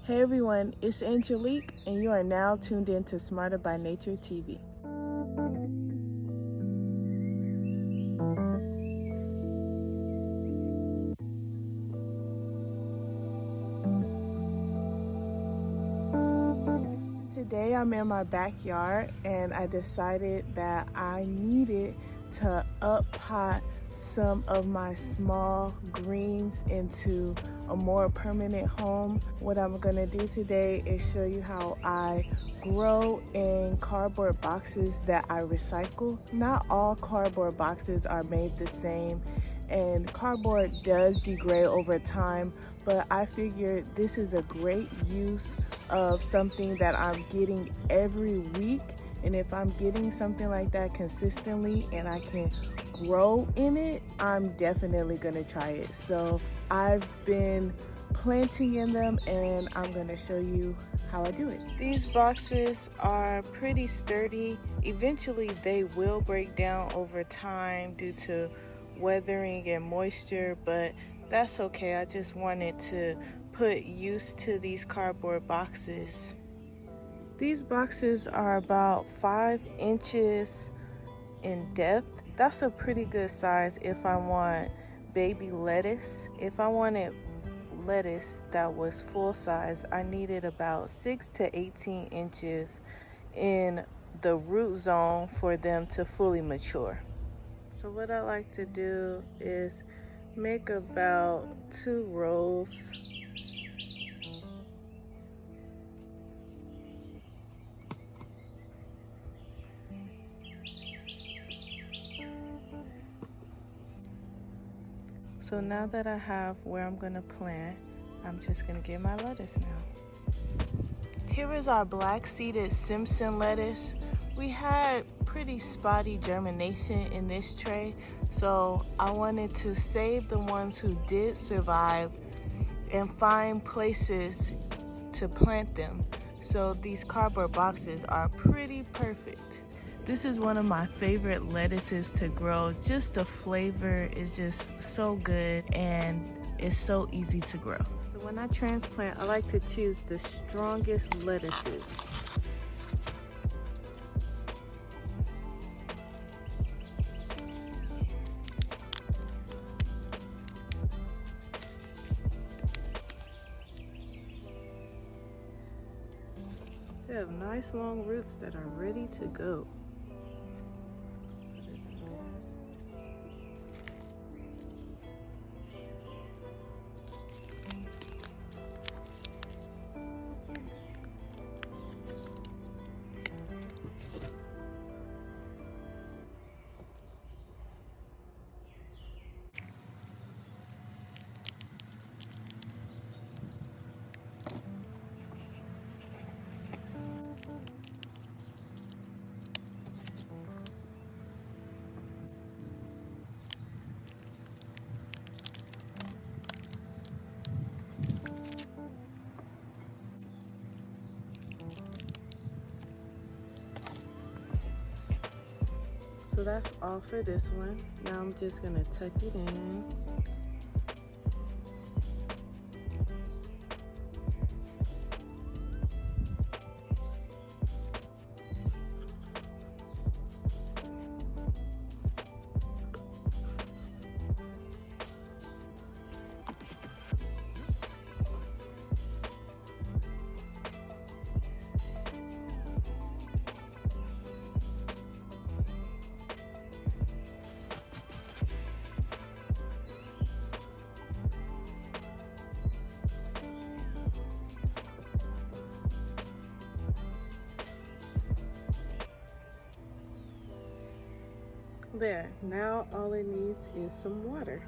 Hey everyone, it's Angelique, and you are now tuned in to Smarter by Nature TV. Today I'm in my backyard and I decided that I needed to up pot some of my small greens into a more permanent home. What I'm gonna do today is show you how I grow in cardboard boxes that I recycle. Not all cardboard boxes are made the same, and cardboard does degrade over time, but I figured this is a great use of something that I'm getting every week. And if I'm getting something like that consistently and I can grow in it, I'm definitely gonna try it. So I've been planting in them and I'm gonna show you how I do it. These boxes are pretty sturdy. Eventually they will break down over time due to weathering and moisture, but that's okay. I just wanted to put use to these cardboard boxes. These boxes are about 5 inches in depth. That's a pretty good size if I want baby lettuce. If I wanted lettuce that was full size, I needed about 6 to 18 inches in the root zone for them to fully mature. So what I like to do is make about 2 rows. So now that I have where I'm gonna plant, I'm just gonna get my lettuce now. Here is our black seeded Simpson lettuce. We had pretty spotty germination in this tray, so I wanted to save the ones who did survive and find places to plant them. So these cardboard boxes are pretty perfect. This is one of my favorite lettuces to grow. Just the flavor is just so good and it's so easy to grow. So when I transplant, I like to choose the strongest lettuces. They have nice long roots that are ready to go. So that's all for this one. Now I'm just gonna tuck it in. There, now all it needs is some water.